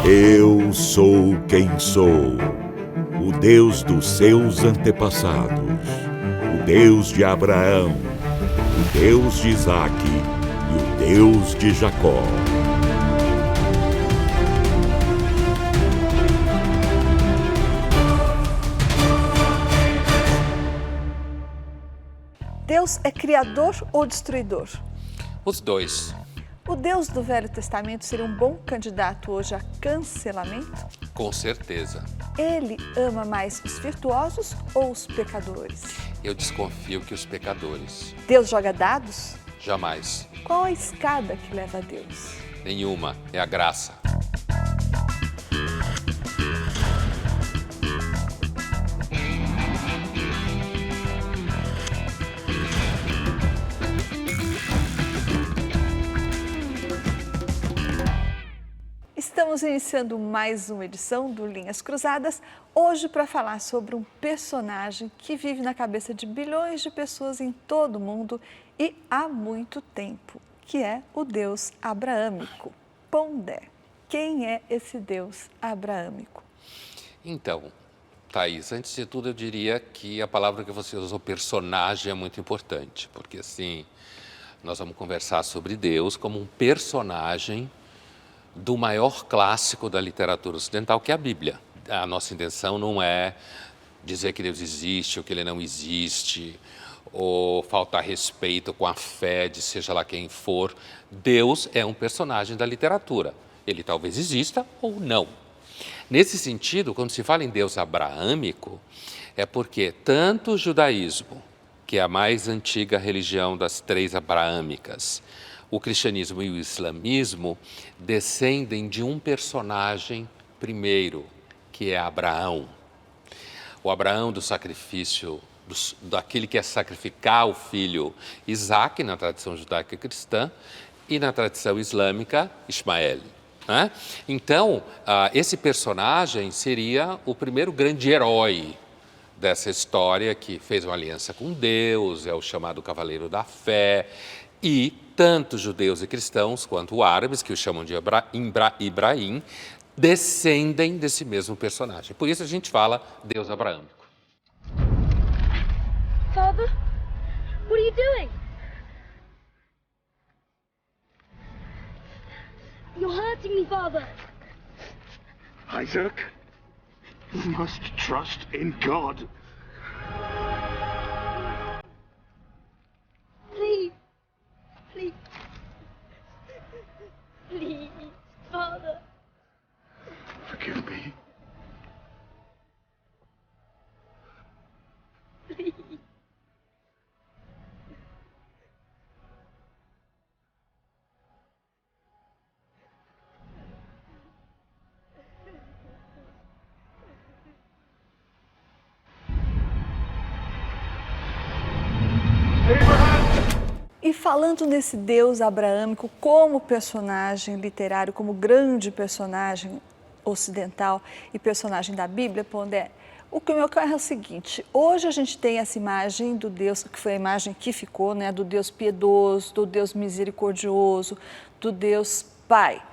Eu sou quem sou, o Deus dos seus antepassados, o Deus de Abraão, o Deus de Isaque e o Deus de Jacó. Deus é criador ou destruidor? Os dois. O Deus do Velho Testamento seria um bom candidato hoje a cancelamento? Com certeza. Ele ama mais os virtuosos ou os pecadores? Eu desconfio que os pecadores. Deus joga dados? Jamais. Qual a escada que leva a Deus? Nenhuma. É a graça. Estamos iniciando mais uma edição do Linhas Cruzadas, hoje para falar sobre um personagem que vive na cabeça de bilhões de pessoas em todo o mundo e há muito tempo, que é o Deus abraâmico, Pondé. Quem é esse Deus abraâmico? Então, Thaís, antes de tudo eu diria que a palavra que você usou, personagem, é muito importante, porque assim, nós vamos conversar sobre Deus como um personagem do maior clássico da literatura ocidental, que é a Bíblia. A nossa intenção não é dizer que Deus existe ou que Ele não existe, ou faltar respeito com a fé de seja lá quem for. Deus é um personagem da literatura. Ele talvez exista ou não. Nesse sentido, quando se fala em Deus abraâmico, é porque tanto o judaísmo, que é a mais antiga religião das três abraâmicas, o cristianismo e o islamismo descendem de um personagem primeiro, que é Abraão. O Abraão do sacrifício, daquele que é sacrificar o filho Isaque, na tradição judaica cristã, e na tradição islâmica, Ismael. Né? Então, esse personagem seria o primeiro grande herói dessa história que fez uma aliança com Deus, é o chamado Cavaleiro da Fé, e tanto judeus e cristãos quanto árabes, que o chamam de Ibrahim, descendem desse mesmo personagem. Por isso a gente fala Deus abraâmico. Father, what are you doing? You're hurting me, Father. Isaac, you must trust in God. Please. Please. Please, Father. Forgive me. Please. E falando nesse Deus abraâmico como personagem literário, como grande personagem ocidental e personagem da Bíblia, Pondé, o que me ocorre é o seguinte: hoje a gente tem essa imagem do Deus, que foi a imagem que ficou, né, do Deus piedoso, do Deus misericordioso, do Deus Pai.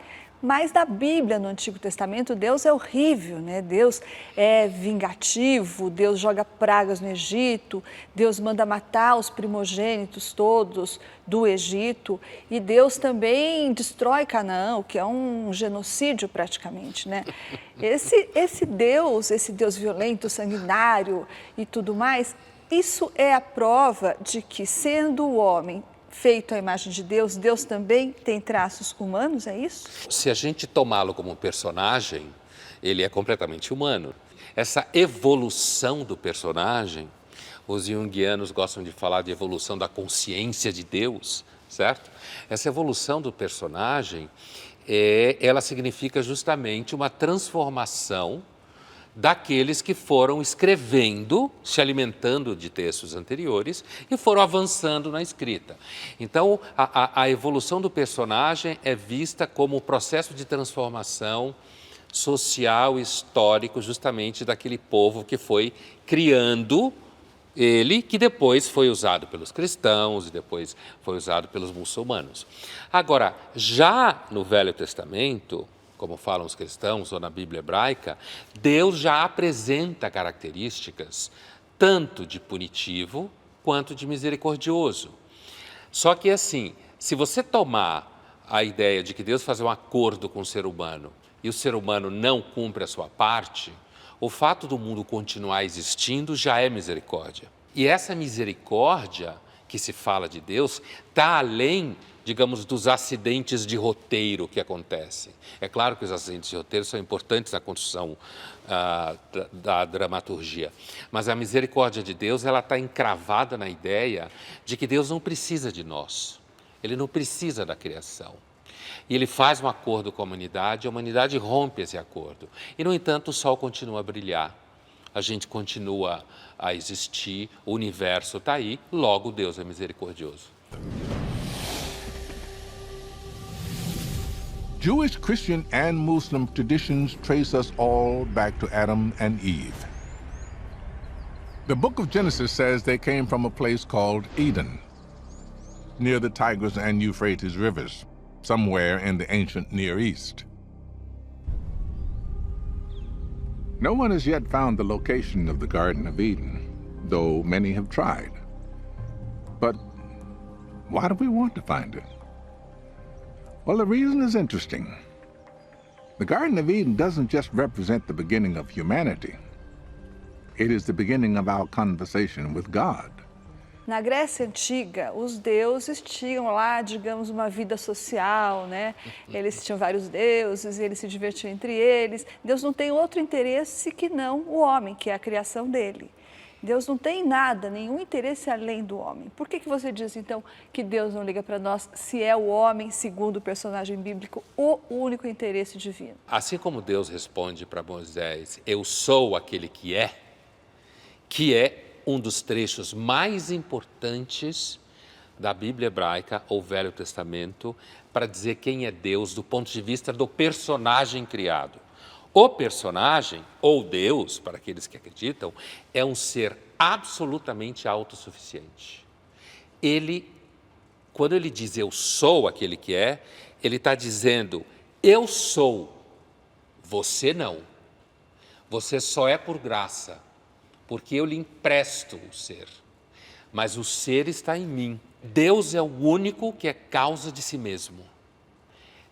Mas na Bíblia, no Antigo Testamento, Deus é horrível, né? Deus é vingativo, Deus joga pragas no Egito, Deus manda matar os primogênitos todos do Egito e Deus também destrói Canaã, o que é um genocídio praticamente, né? Esse Deus violento, sanguinário e tudo mais, isso é a prova de que, sendo o homem feito à imagem de Deus, Deus também tem traços humanos, é isso? Se a gente tomá-lo como personagem, ele é completamente humano. Essa evolução do personagem, os junguianos gostam de falar de evolução da consciência de Deus, certo? Essa evolução do personagem, ela significa justamente uma transformação daqueles que foram escrevendo, se alimentando de textos anteriores e foram avançando na escrita. Então, a evolução do personagem é vista como o processo de transformação social e histórico justamente daquele povo que foi criando ele, que depois foi usado pelos cristãos e depois foi usado pelos muçulmanos. Agora, já no Velho Testamento, como falam os cristãos, ou na Bíblia hebraica, Deus já apresenta características tanto de punitivo quanto de misericordioso. Só que assim, se você tomar a ideia de que Deus faz um acordo com o ser humano e o ser humano não cumpre a sua parte, o fato do mundo continuar existindo já é misericórdia. E essa misericórdia que se fala de Deus está além, digamos, dos acidentes de roteiro que acontecem. É claro que os acidentes de roteiro são importantes na construção da dramaturgia, mas a misericórdia de Deus ela está encravada na ideia de que Deus não precisa de nós, Ele não precisa da criação. E Ele faz um acordo com a humanidade rompe esse acordo. E, no entanto, o sol continua a brilhar, a gente continua a existir, o universo está aí, logo Deus é misericordioso. Jewish, Christian, and Muslim traditions trace us all back to Adam and Eve. The book of Genesis says they came from a place called Eden, near the Tigris and Euphrates rivers, somewhere in the ancient Near East. No one has yet found the location of the Garden of Eden, though many have tried. But why do we want to find it? Well, the reason is interesting. The Garden of Eden doesn't just represent the beginning of humanity. It is the beginning of our conversation with God. Na Grécia Antiga, os deuses tinham lá, digamos, uma vida social, né? Eles tinham vários deuses e eles se divertiam entre eles. Deus não tem outro interesse que não o homem, que é a criação dele. Deus não tem nada, nenhum interesse além do homem. Por que você diz, então, que Deus não liga para nós se é o homem, segundo o personagem bíblico, o único interesse divino? Assim como Deus responde para Moisés, eu sou aquele que é um dos trechos mais importantes da Bíblia hebraica ou Velho Testamento para dizer quem é Deus do ponto de vista do personagem criado. O personagem, ou Deus, para aqueles que acreditam, é um ser absolutamente autossuficiente. Quando ele diz eu sou aquele que é, ele está dizendo eu sou, você não. Você só é por graça, porque eu lhe empresto o ser. Mas o ser está em mim. Deus é o único que é causa de si mesmo.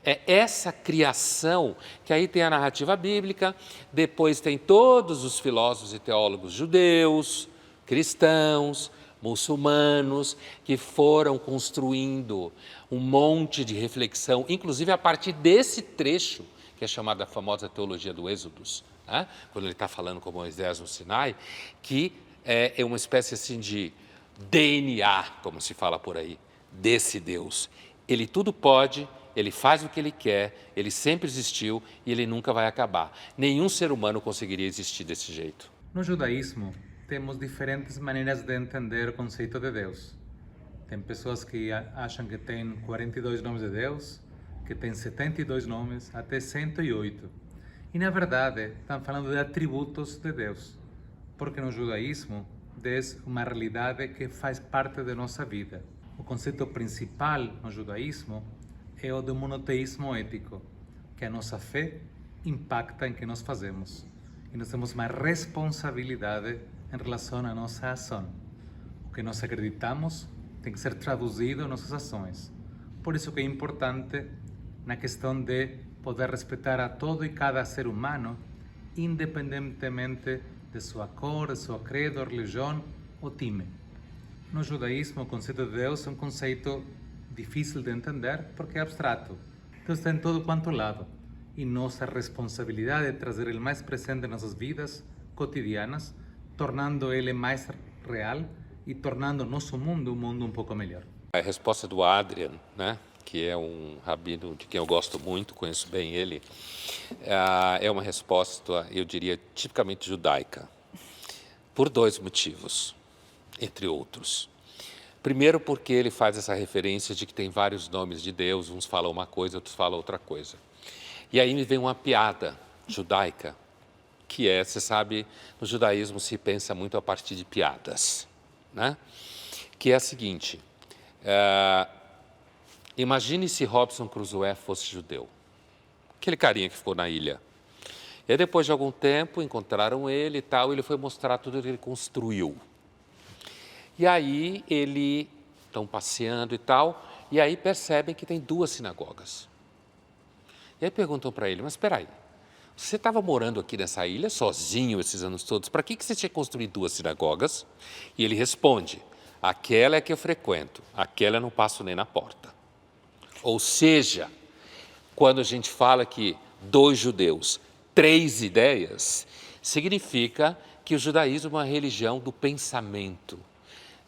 É essa criação que aí tem a narrativa bíblica, depois tem todos os filósofos e teólogos judeus, cristãos, muçulmanos, que foram construindo um monte de reflexão, inclusive a partir desse trecho, que é chamada a famosa teologia do Êxodos, né? Quando ele está falando com Moisés no Sinai, que é uma espécie assim de DNA, como se fala por aí, desse Deus. Ele tudo pode, ele faz o que ele quer, ele sempre existiu e ele nunca vai acabar. Nenhum ser humano conseguiria existir desse jeito. No judaísmo, temos diferentes maneiras de entender o conceito de Deus. Tem pessoas que acham que tem 42 nomes de Deus, que tem 72 nomes, até 108. E, na verdade, estão falando de atributos de Deus, porque no judaísmo, Deus é uma realidade que faz parte da nossa vida. O conceito principal no judaísmo é o do monoteísmo ético, que a nossa fé impacta em que nós fazemos. E nós temos uma responsabilidade em relação à nossa ação. O que nós acreditamos tem que ser traduzido em nossas ações. Por isso que é importante na questão de poder respeitar a todo e cada ser humano, independentemente de sua cor, de sua credo, religião ou time. No judaísmo, o conceito de Deus é um conceito difícil de entender porque é abstrato. Deus está em todo quanto lado e nossa responsabilidade é trazer Ele mais presente em nossas vidas cotidianas, tornando Ele mais real e tornando nosso mundo um mundo um pouco melhor. A resposta do Adrian, né, que é um rabino de quem eu gosto muito, conheço bem ele, é uma resposta, eu diria, tipicamente judaica, por dois motivos, entre outros. Primeiro, porque ele faz essa referência de que tem vários nomes de Deus, uns falam uma coisa, outros falam outra coisa. E aí me vem uma piada judaica, que é, você sabe, no judaísmo se pensa muito a partir de piadas, né? Que é a seguinte, imagine se Robinson Crusoe fosse judeu. O aquele carinha que ficou na ilha. E aí, depois de algum tempo, encontraram ele e tal, ele foi mostrar tudo que ele construiu. E aí, estão passeando e tal, e aí percebem que tem 2 sinagogas. E aí perguntam para ele, mas espera aí, você estava morando aqui nessa ilha sozinho esses anos todos, para que você tinha construído 2 sinagogas? E ele responde, aquela é que eu frequento, aquela eu não passo nem na porta. Ou seja, quando a gente fala que 2 judeus, 3 ideias, significa que o judaísmo é uma religião do pensamento.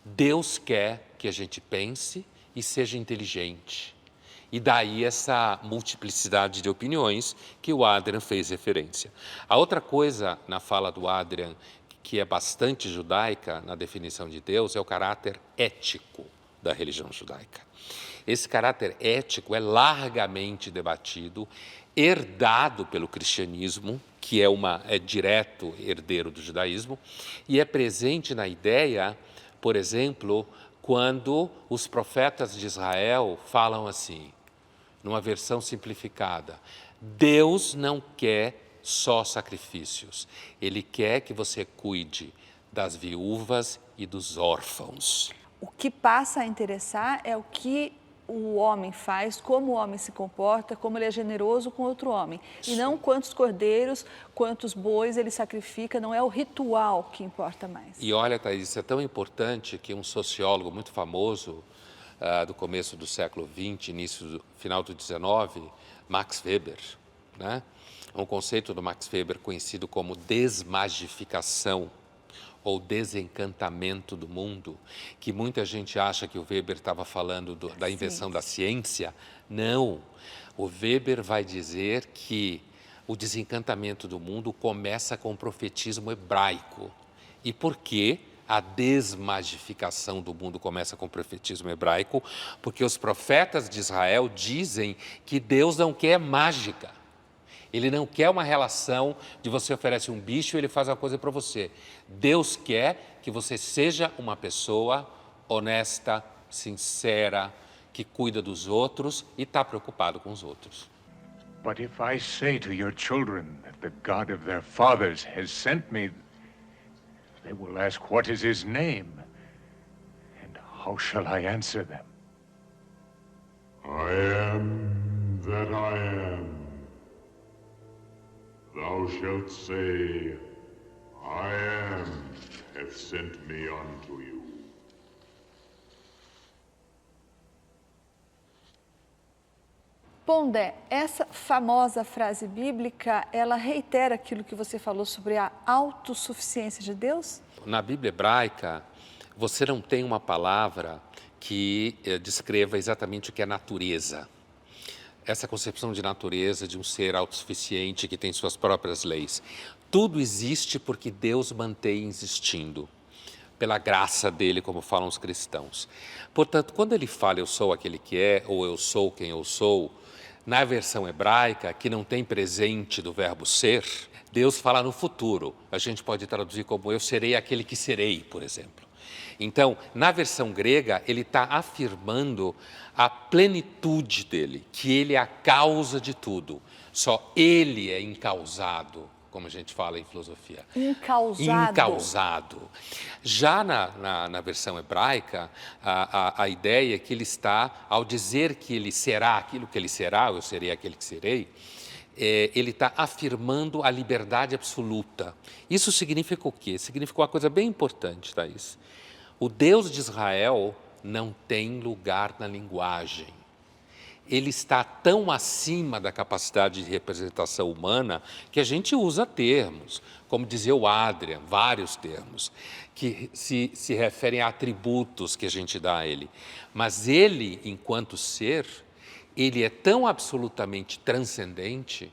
Deus quer que a gente pense e seja inteligente. E daí essa multiplicidade de opiniões que o Adrian fez referência. A outra coisa na fala do Adrian, que é bastante judaica na definição de Deus, é o caráter ético da religião judaica. Esse caráter ético é largamente debatido, herdado pelo cristianismo, que é direto herdeiro do judaísmo, e é presente na ideia, por exemplo, quando os profetas de Israel falam assim, numa versão simplificada, Deus não quer só sacrifícios, Ele quer que você cuide das viúvas e dos órfãos. O que passa a interessar é o que o homem faz, como o homem se comporta, como ele é generoso com outro homem. E não quantos cordeiros, quantos bois ele sacrifica, não é o ritual que importa mais. E olha, Thaís, isso é tão importante que um sociólogo muito famoso, do começo do século XX, final do XIX, Max Weber, né? Um conceito do Max Weber conhecido como desmagificação ou desencantamento do mundo, que muita gente acha que o Weber estava falando da invenção da ciência. Não, o Weber vai dizer que o desencantamento do mundo começa com o profetismo hebraico. E por quê? A desmagificação do mundo começa com o profetismo hebraico, porque os profetas de Israel dizem que Deus não quer mágica. Ele não quer uma relação de você oferece um bicho e ele faz uma coisa para você. Deus quer que você seja uma pessoa honesta, sincera, que cuida dos outros e está preocupado com os outros. But if I say to your children that the God of their fathers has sent me, they will ask, what is his name? And how shall I answer them? I am that I am. Thou shalt say, I am, hath sent me unto you. Pondé, essa famosa frase bíblica, ela reitera aquilo que você falou sobre a autossuficiência de Deus? Na Bíblia hebraica, você não tem uma palavra que descreva exatamente o que é natureza. Essa concepção de natureza, de um ser autossuficiente que tem suas próprias leis. Tudo existe porque Deus mantém existindo, pela graça dele, como falam os cristãos. Portanto, quando ele fala eu sou aquele que é, ou eu sou quem eu sou, na versão hebraica, que não tem presente do verbo ser, Deus fala no futuro. A gente pode traduzir como eu serei aquele que serei, por exemplo. Então, na versão grega, ele está afirmando a plenitude dele, que ele é a causa de tudo. Só ele é incausado, como a gente fala em filosofia. Incausado. Incausado. Já na versão hebraica, a ideia é que ele está, ao dizer que ele será aquilo que ele será, eu serei aquele que serei, ele está afirmando a liberdade absoluta. Isso significa o quê? Significa uma coisa bem importante, Thaís. O Deus de Israel não tem lugar na linguagem. Ele está tão acima da capacidade de representação humana que a gente usa termos, como dizia o Adrian, vários termos, que se referem a atributos que a gente dá a ele. Mas ele, enquanto ser, ele é tão absolutamente transcendente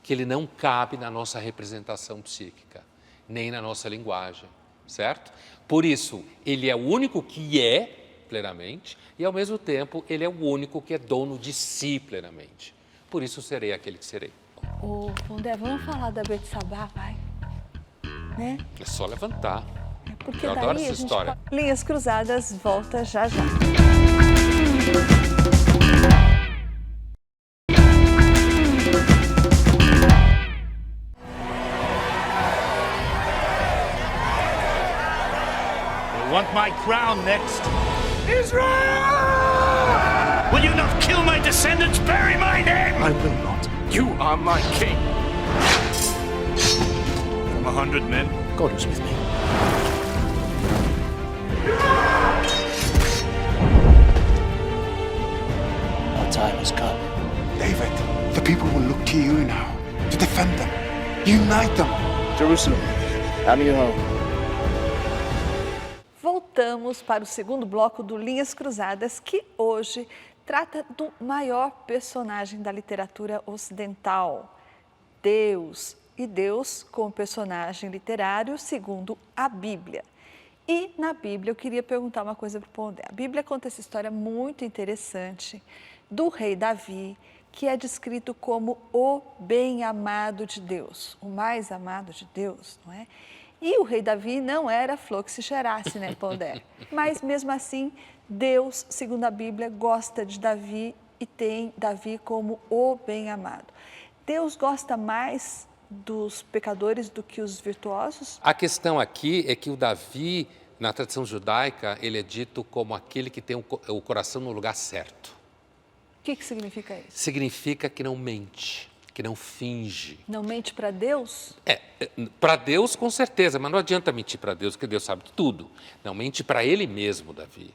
que ele não cabe na nossa representação psíquica, nem na nossa linguagem, certo? Por isso, ele é o único que é plenamente e, ao mesmo tempo, ele é o único que é dono de si plenamente. Por isso, serei aquele que serei. Ô, Pondé, vamos falar da Betsabá, vai? Né? É só levantar. Porque Eu daí adoro a essa gente história. Linhas Cruzadas volta já já. Want my crown next? Israel! Will you not kill my descendants? Bury my name! I will not. You are my king. From 100 men, God is with me. Our time has come. David, the people will look to you now to defend them. Unite them. Jerusalem, I'm your home. Voltamos para o segundo bloco do Linhas Cruzadas, que hoje trata do maior personagem da literatura ocidental, Deus. E Deus como personagem literário segundo a Bíblia. E na Bíblia eu queria perguntar uma coisa para o Pondé. A Bíblia conta essa história muito interessante do rei Davi, que é descrito como o bem-amado de Deus, o mais amado de Deus, não é? E o rei Davi não era flor que se cheirasse, né, Pondé? Mas mesmo assim, Deus, segundo a Bíblia, gosta de Davi e tem Davi como o bem-amado. Deus gosta mais dos pecadores do que os virtuosos? A questão aqui é que o Davi, na tradição judaica, ele é dito como aquele que tem o coração no lugar certo. O que significa isso? Significa que não mente, que não finge. Não mente para Deus? Para Deus com certeza, mas não adianta mentir para Deus, porque Deus sabe de tudo. Não, mente para ele mesmo, Davi.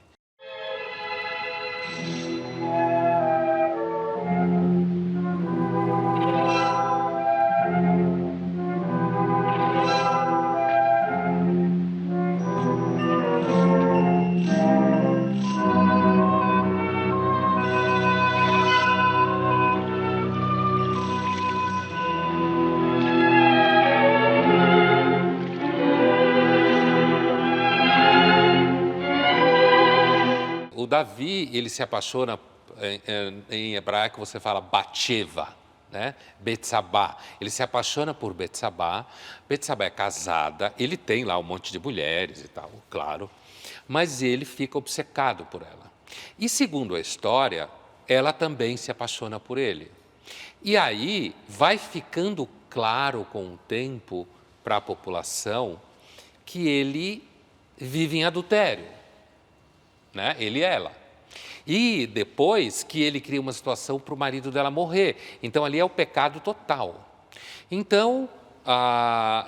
O Davi, ele se apaixona, em hebraico você fala Batsheva, né? Betsabá. Ele se apaixona por Betsabá. Betsabá é casada, ele tem lá um monte de mulheres e tal, claro, mas ele fica obcecado por ela. E segundo a história, ela também se apaixona por ele. E aí vai ficando claro com o tempo para a população que ele vive em adultério. Né? Ele e ela. E depois que ele cria uma situação para o marido dela morrer. Então, ali é o pecado total. Então,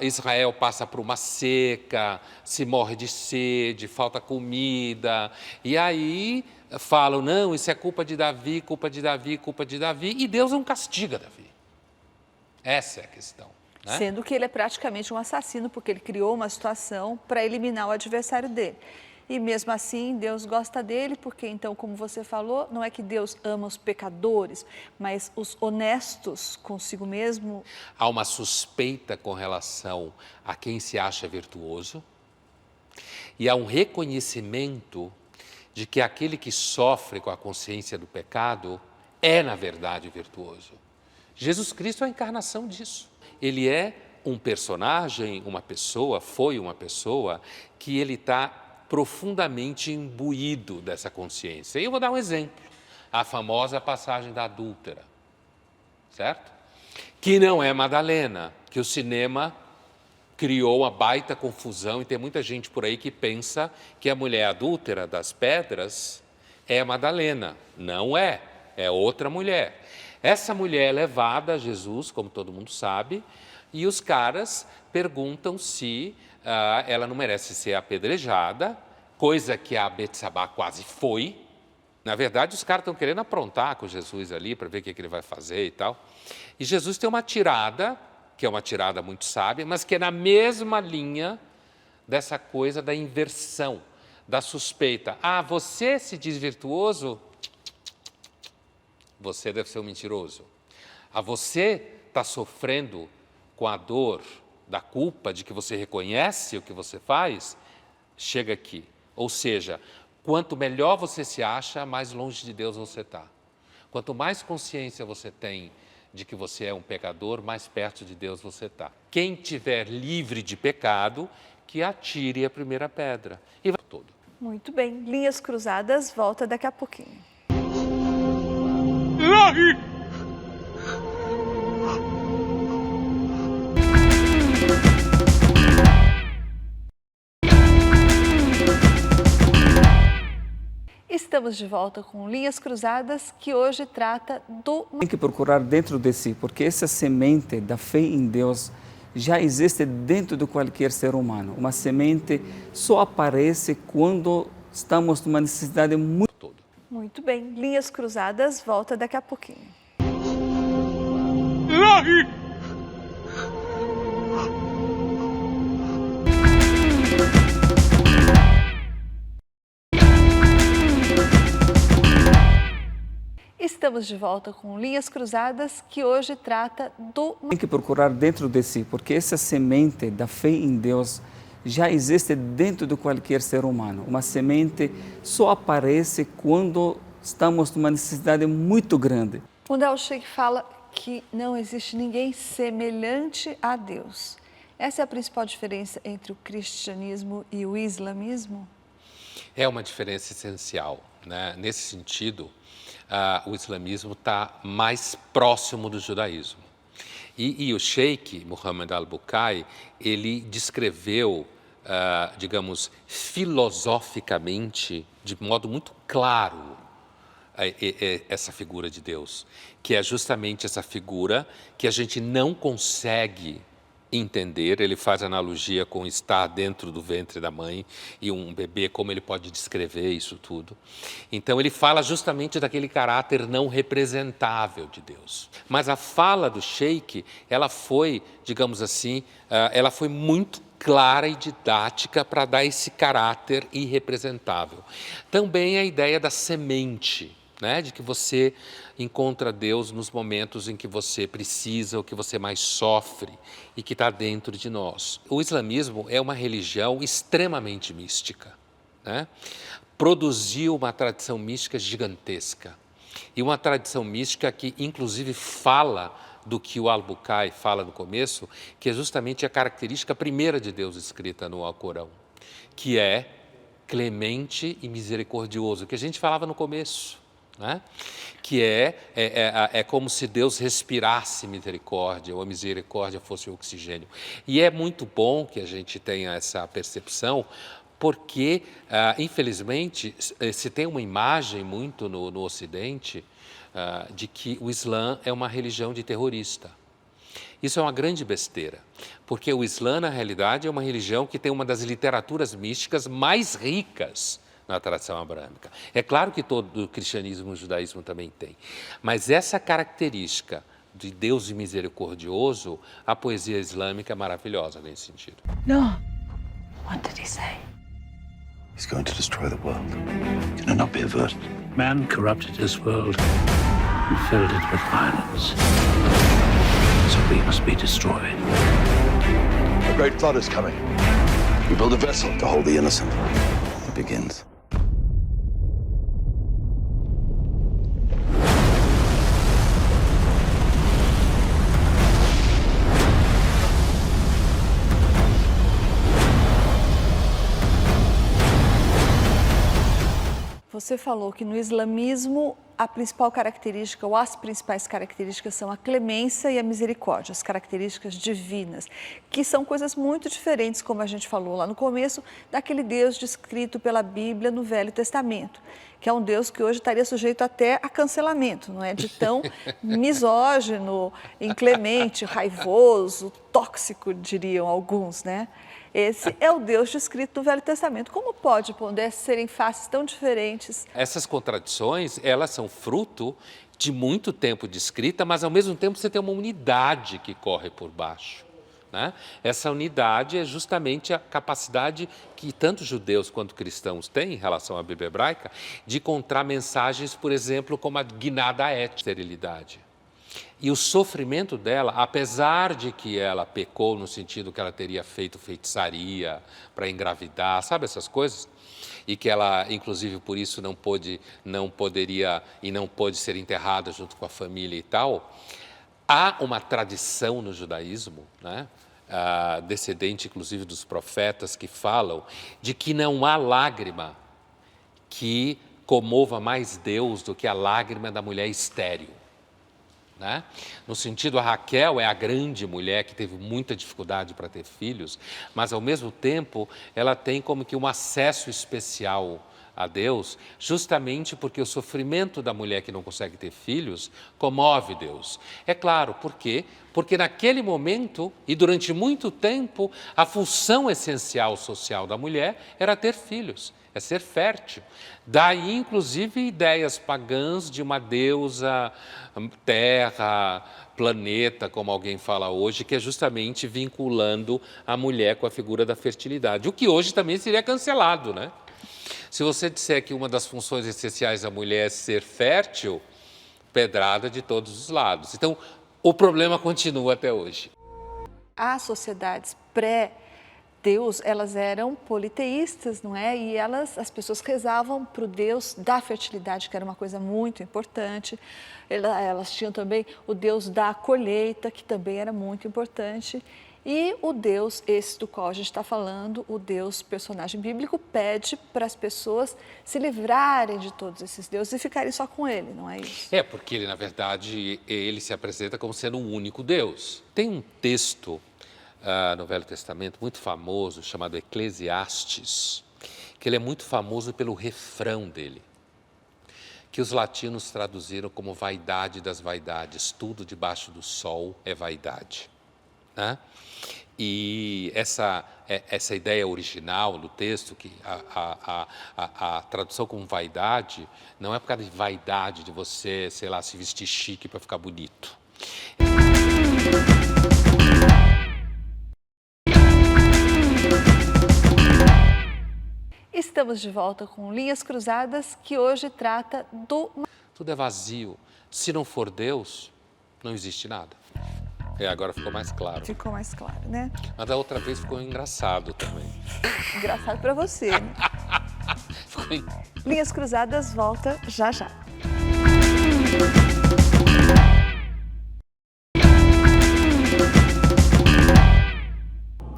Israel passa por uma seca, se morre de sede, falta comida. E aí falam, não, isso é culpa de Davi, culpa de Davi, culpa de Davi. E Deus não castiga Davi. Essa é a questão. Né? Sendo que ele é praticamente um assassino, porque ele criou uma situação para eliminar o adversário dele. E mesmo assim, Deus gosta dele, porque então, como você falou, não é que Deus ama os pecadores, mas os honestos consigo mesmo. Há uma suspeita com relação a quem se acha virtuoso e há um reconhecimento de que aquele que sofre com a consciência do pecado é, na verdade, virtuoso. Jesus Cristo é a encarnação disso. Ele é um personagem, uma pessoa, foi uma pessoa que ele está profundamente imbuído dessa consciência. E eu vou dar um exemplo, a famosa passagem da adúltera, certo? Que não é Madalena, que o cinema criou uma baita confusão e tem muita gente por aí que pensa que a mulher adúltera das pedras é Madalena. Não é, é outra mulher. Essa mulher é levada a Jesus, como todo mundo sabe, e os caras perguntam se ela não merece ser apedrejada, coisa que a Betsabá quase foi. Na verdade, os caras estão querendo aprontar com Jesus ali para ver o que ele vai fazer e tal. E Jesus tem uma tirada, que é uma tirada muito sábia, mas que é na mesma linha dessa coisa da inversão, da suspeita. Ah, você se diz virtuoso? Você deve ser um mentiroso. Ah, você está sofrendo com a dor da culpa de que você reconhece o que você faz? Chega aqui. Ou seja, quanto melhor você se acha, mais longe de Deus você está. Quanto mais consciência você tem de que você é um pecador, mais perto de Deus você está. Quem tiver livre de pecado, que atire a primeira pedra. E vai todo. Muito bem. Linhas Cruzadas volta daqui a pouquinho. Estamos de volta com Linhas Cruzadas, que hoje trata do... Tem que procurar dentro de si, porque essa semente da fé em Deus já existe dentro de qualquer ser humano. Uma semente só aparece quando estamos numa necessidade muito... Muito bem, Linhas Cruzadas volta daqui a pouquinho. Estamos de volta com Linhas Cruzadas, que hoje trata do... Tem que procurar dentro de si, porque essa semente da fé em Deus já existe dentro de qualquer ser humano. Uma semente só aparece quando estamos numa necessidade muito grande. Mundell Sheikh fala que não existe ninguém semelhante a Deus. Essa é a principal diferença entre o cristianismo e o islamismo? É uma diferença essencial, né? Nesse sentido, o islamismo está mais próximo do judaísmo. E o Sheikh Muhammad al-Bukai, ele descreveu, digamos, filosoficamente, de modo muito claro, essa figura de Deus, que é justamente essa figura que a gente não consegue entender. Ele faz analogia com estar dentro do ventre da mãe e um bebê, como ele pode descrever isso tudo. Então ele fala justamente daquele caráter não representável de Deus. Mas a fala do Sheikh, ela foi, digamos assim, ela foi muito clara e didática para dar esse caráter irrepresentável. Também a ideia da semente, né, de que você encontra Deus nos momentos em que você precisa, ou que você mais sofre, e que está dentro de nós. O islamismo é uma religião extremamente mística, né? Produziu uma tradição mística gigantesca, e uma tradição mística que inclusive fala do que o Al-Bukai fala no começo, que é justamente a característica primeira de Deus escrita no Alcorão, que é clemente e misericordioso, que a gente falava no começo, né? Que é como se Deus respirasse misericórdia, ou a misericórdia fosse o oxigênio. E é muito bom que a gente tenha essa percepção, porque, infelizmente, se tem uma imagem muito no Ocidente de que o Islã é uma religião de terrorista. Isso é uma grande besteira, porque o Islã, na realidade, é uma religião que tem uma das literaturas místicas mais ricas na tradição abrâmica. É claro que todo o cristianismo e o judaísmo também tem, mas essa característica de Deus misericordioso, a poesia islâmica é maravilhosa nesse sentido. No. What did he say? He's going to destroy the world. Can it not be averted? Man corrupted this world and filled it with violence. So we must be destroyed. A great flood is coming. We build a vessel to hold the innocent. It begins. Você falou que no islamismo a principal característica, ou as principais características, são a clemência e a misericórdia, as características divinas, que são coisas muito diferentes, como a gente falou lá no começo, daquele Deus descrito pela Bíblia no Velho Testamento, que é um Deus que hoje estaria sujeito até a cancelamento, não é? De tão misógino, inclemente, raivoso, tóxico, diriam alguns, né? Esse é o Deus descrito no Velho Testamento. Como pode, Pondé, serem faces tão diferentes? Essas contradições, elas são fruto de muito tempo de escrita, mas ao mesmo tempo você tem uma unidade que corre por baixo, né? Essa unidade é justamente a capacidade que tanto judeus quanto cristãos têm em relação à Bíblia hebraica de encontrar mensagens, por exemplo, como a Gnada Et, esterilidade. E o sofrimento dela, apesar de que ela pecou no sentido que ela teria feito feitiçaria para engravidar, sabe essas coisas? E que ela, inclusive, por isso não poderia e não pôde ser enterrada junto com a família e tal. Há uma tradição no judaísmo, né? Descendente, inclusive, dos profetas, que falam de que não há lágrima que comova mais Deus do que a lágrima da mulher estéril. Né? No sentido, a Raquel é a grande mulher que teve muita dificuldade para ter filhos, mas ao mesmo tempo ela tem como que um acesso especial a Deus, justamente porque o sofrimento da mulher que não consegue ter filhos comove Deus. É claro, por quê? Porque naquele momento e durante muito tempo, a função essencial social da mulher era ter filhos, é ser fértil. Daí, inclusive, ideias pagãs de uma deusa, terra, planeta, como alguém fala hoje, que é justamente vinculando a mulher com a figura da fertilidade, o que hoje também seria cancelado, né? Se você disser que uma das funções essenciais da mulher é ser fértil, pedrada de todos os lados. Então, o problema continua até hoje. As sociedades pré-Deus, elas eram politeístas, não é? E as pessoas rezavam para o Deus da fertilidade, que era uma coisa muito importante. Elas tinham também o Deus da colheita, que também era muito importante. E o Deus, esse do qual a gente está falando, o Deus personagem bíblico, pede para as pessoas se livrarem de todos esses deuses e ficarem só com ele, não é isso? É, porque ele, na verdade, ele se apresenta como sendo um único Deus. Tem um texto no Velho Testamento muito famoso, chamado Eclesiastes, que ele é muito famoso pelo refrão dele, que os latinos traduziram como vaidade das vaidades, tudo debaixo do sol é vaidade. Né? E essa ideia original do texto, que a tradução como vaidade, não é por causa de vaidade de você, sei lá, se vestir chique para ficar bonito. Estamos de volta com Linhas Cruzadas, que hoje trata do... Tudo é vazio. Se não for Deus, não existe nada. Agora ficou mais claro. Ficou mais claro, né? Mas da outra vez ficou engraçado também. Engraçado para você, né? Linhas Cruzadas volta já já.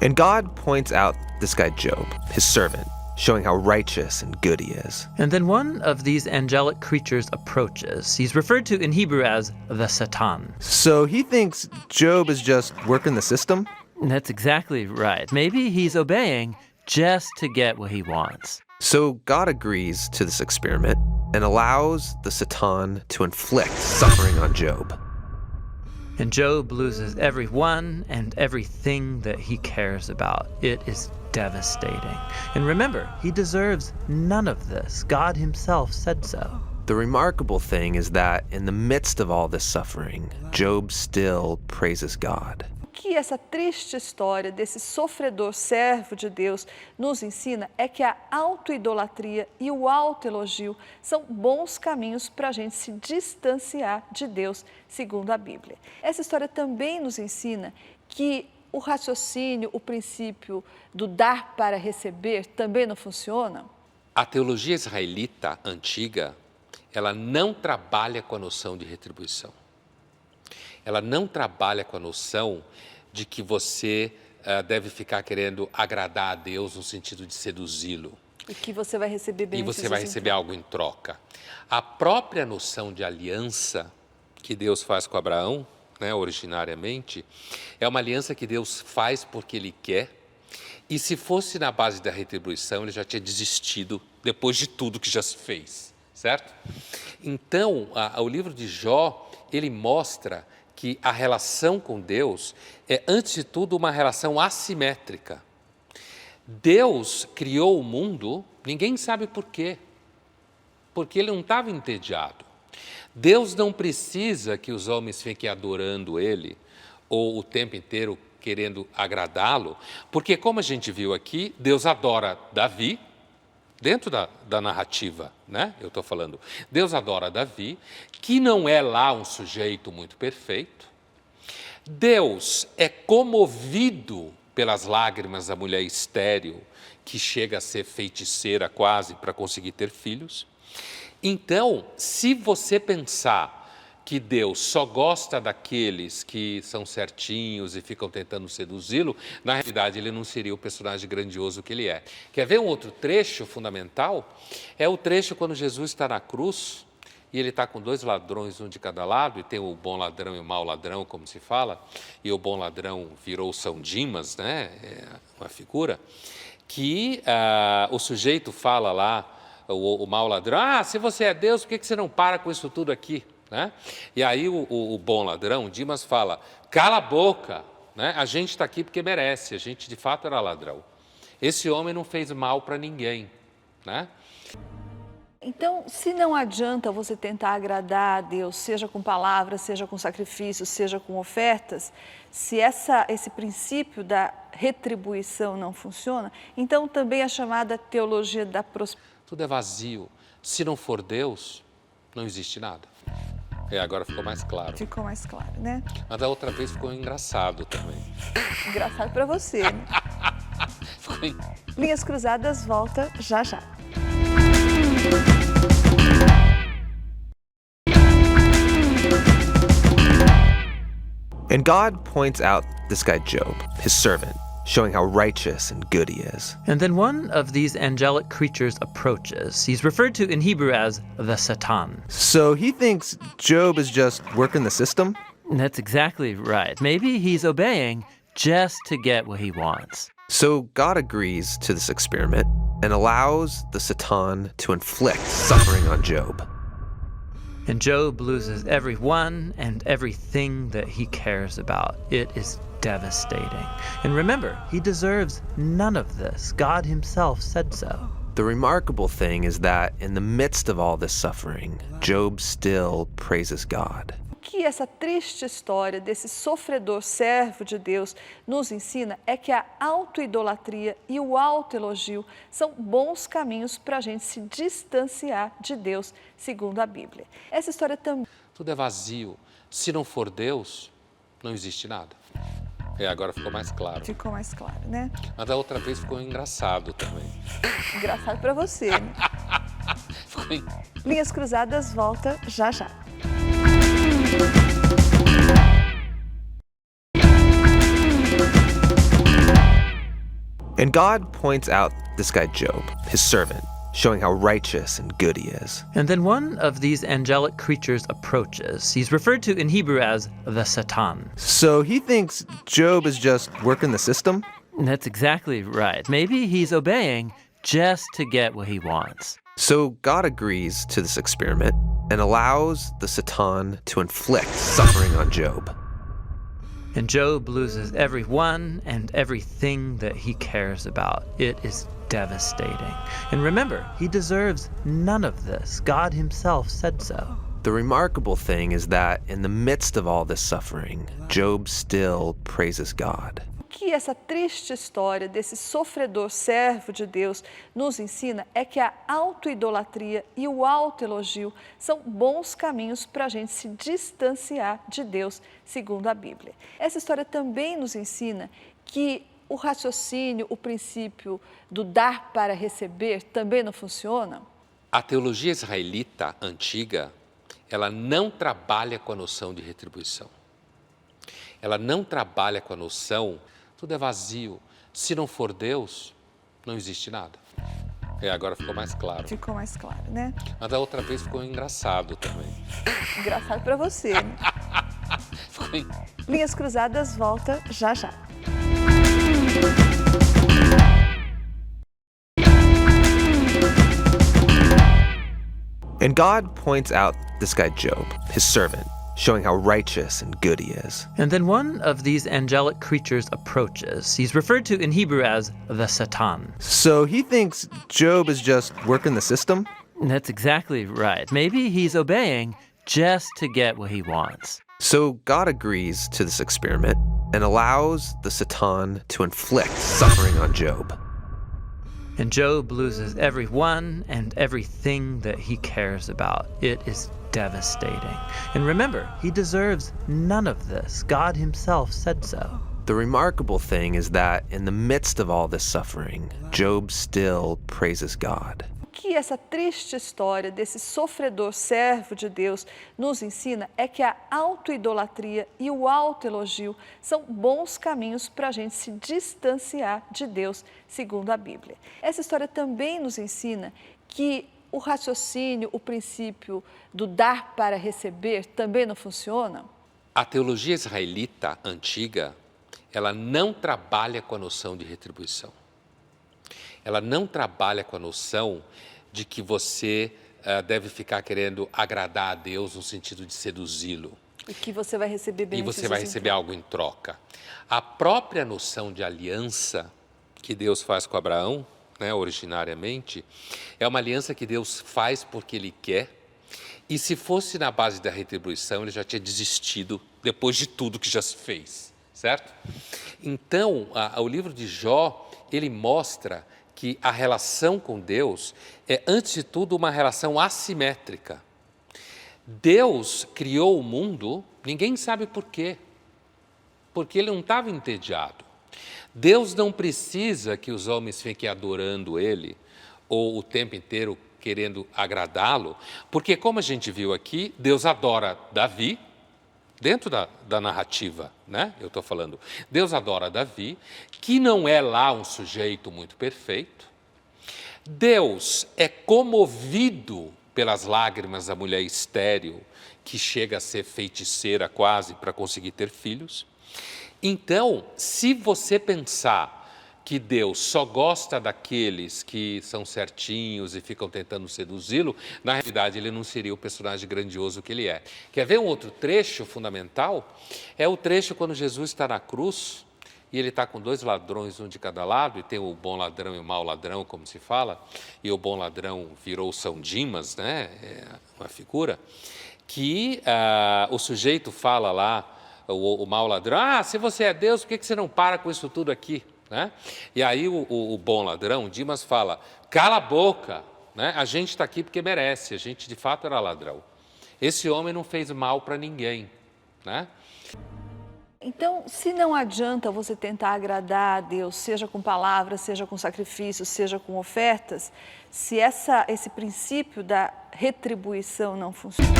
And God points out this guy Job, his servant, showing how righteous and good he is. And then one of these angelic creatures approaches. He's referred to in Hebrew as the Satan. So he thinks Job is just working the system? That's exactly right. Maybe he's obeying just to get what he wants. So God agrees to this experiment and allows the Satan to inflict suffering on Job. And Job loses everyone and everything that he cares about. It is devastating. And remember, he deserves none of this. God himself said so. The remarkable thing is that in the midst of all this suffering, Job still praises God. O que essa triste história desse sofredor servo de Deus nos ensina é que a autoidolatria e o autoelogio são bons caminhos para a gente se distanciar de Deus, segundo a Bíblia. Essa história também nos ensina que o raciocínio, o princípio do dar para receber também não funciona? A teologia israelita antiga, ela não trabalha com a noção de retribuição. Ela não trabalha com a noção de que você deve ficar querendo agradar a Deus no sentido de seduzi-lo. E que você vai receber bênçãos. E você vai receber algo em troca. A própria noção de aliança que Deus faz com Abraão, né, originariamente, é uma aliança que Deus faz porque Ele quer, e se fosse na base da retribuição, Ele já tinha desistido depois de tudo que já se fez, certo? Então, o livro de Jó, ele mostra que a relação com Deus é, antes de tudo, uma relação assimétrica. Deus criou o mundo, ninguém sabe por quê, porque Ele não estava entediado. Deus não precisa que os homens fiquem adorando Ele, ou o tempo inteiro querendo agradá-lo, porque, como a gente viu aqui, Deus adora Davi, dentro da narrativa, né? Eu estou falando, Deus adora Davi, que não é lá um sujeito muito perfeito. Deus é comovido pelas lágrimas da mulher estéril, que chega a ser feiticeira quase para conseguir ter filhos. Então, se você pensar que Deus só gosta daqueles que são certinhos e ficam tentando seduzi-lo, na realidade ele não seria o personagem grandioso que ele é. Quer ver um outro trecho fundamental? É o trecho quando Jesus está na cruz e ele está com dois ladrões, um de cada lado, e tem o bom ladrão e o mau ladrão, como se fala, e o bom ladrão virou São Dimas, né? É uma figura, que o sujeito fala lá, o mau ladrão, se você é Deus, por que você não para com isso tudo aqui? Né? E aí o bom ladrão, Dimas, fala, cala a boca, né? A gente está aqui porque merece, a gente de fato era ladrão. Esse homem não fez mal para ninguém, né? Então, se não adianta você tentar agradar a Deus, seja com palavras, seja com sacrifícios, seja com ofertas, se esse princípio da retribuição não funciona, então também a chamada teologia da prosperidade. Tudo é vazio. Se não for Deus, não existe nada. Agora ficou mais claro. Ficou mais claro, né? Mas da outra vez ficou engraçado também. Engraçado para você, né? Linhas Cruzadas volta já já. And God points out this guy Job, his servant, showing how righteous and good he is. And then one of these angelic creatures approaches. He's referred to in Hebrew as the Satan. So he thinks Job is just working the system? That's exactly right. Maybe he's obeying just to get what he wants. So God agrees to this experiment and allows the Satan to inflict suffering on Job. And Job loses everyone and everything that he cares about. It is devastating. And remember, he deserves none of this. God himself said so. The remarkable thing is that in the midst of all this suffering, Job still praises God. O que essa triste história desse sofredor servo de Deus nos ensina é que a autoidolatria e o autoelogio são bons caminhos para a gente se distanciar de Deus, segundo a Bíblia. Essa história também... Tudo é vazio. Se não for Deus, não existe nada. Agora ficou mais claro. Ficou mais claro, né? Mas da outra vez ficou engraçado também. Engraçado para você, né? Linhas Cruzadas volta já já. And God points out this guy Job, his servant, showing how righteous and good he is. And then one of these angelic creatures approaches. He's referred to in Hebrew as the Satan. So he thinks Job is just working the system? That's exactly right. Maybe he's obeying just to get what he wants. So God agrees to this experiment and allows the Satan to inflict suffering on Job. And Job loses everyone and everything that he cares about. It is devastating. And remember, he deserves none of this. God himself said so. The remarkable thing is that in the midst of all this suffering, Job still praises God. O que essa triste história desse sofredor servo de Deus nos ensina é que a autoidolatria e o autoelogio são bons caminhos para a gente se distanciar de Deus, segundo a Bíblia. Essa história também nos ensina que o raciocínio, o princípio do dar para receber também não funciona. A teologia israelita antiga, ela não trabalha com a noção de retribuição. Ela não trabalha com a noção, tudo é vazio. Se não for Deus, não existe nada. Agora ficou mais claro. Ficou mais claro, né? Mas da outra vez ficou engraçado também. Engraçado para você, né? Linhas Cruzadas volta já já. And God points out this guy Job, his servant, showing how righteous and good he is. And then one of these angelic creatures approaches. He's referred to in Hebrew as the Satan. So he thinks Job is just working the system? That's exactly right. Maybe he's obeying just to get what he wants. So God agrees to this experiment and allows the Satan to inflict suffering on Job. And Job loses everyone and everything that he cares about. It is devastating. And remember, he deserves none of this. God himself said so. The remarkable thing is that in the midst of all this suffering, Job still praises God. O que essa triste história desse sofredor servo de Deus nos ensina é que a autoidolatria e o autoelogio são bons caminhos para a gente se distanciar de Deus, segundo a Bíblia. Essa história também nos ensina que o raciocínio, o princípio do dar para receber também não funciona. A teologia israelita antiga, ela não trabalha com a noção de retribuição. Ela não trabalha com a noção de que você deve ficar querendo agradar a Deus no sentido de seduzi-lo. E que você vai receber benefícios. E você vai receber algo em troca. A própria noção de aliança que Deus faz com Abraão, né, originariamente, é uma aliança que Deus faz porque Ele quer. E se fosse na base da retribuição, Ele já tinha desistido depois de tudo que já se fez, certo? Então, o livro de Jó, ele mostra que a relação com Deus é, antes de tudo, uma relação assimétrica. Deus criou o mundo, ninguém sabe por quê, porque Ele não estava entediado. Deus não precisa que os homens fiquem adorando Ele, ou o tempo inteiro querendo agradá-lo, porque, como a gente viu aqui, Deus adora Davi, dentro da narrativa, né? Eu estou falando, Deus adora Davi, que não é lá um sujeito muito perfeito. Deus é comovido pelas lágrimas da mulher estéril, que chega a ser feiticeira quase para conseguir ter filhos. Então, se você pensar que Deus só gosta daqueles que são certinhos e ficam tentando seduzi-lo, na realidade ele não seria o personagem grandioso que ele é. Quer ver um outro trecho fundamental? É o trecho quando Jesus está na cruz e ele está com 2 ladrões, um de cada lado, e tem o bom ladrão e o mau ladrão, como se fala, e o bom ladrão virou São Dimas, né? É uma figura, que o sujeito fala lá, o mau ladrão, se você é Deus, por que você não para com isso tudo aqui? Né? E aí o bom ladrão, Dimas, fala, cala a boca, né? A gente está aqui porque merece, a gente de fato era ladrão. Esse homem não fez mal para ninguém, né? Então, se não adianta você tentar agradar a Deus, seja com palavras, seja com sacrifícios, seja com ofertas, se esse princípio da retribuição não funciona.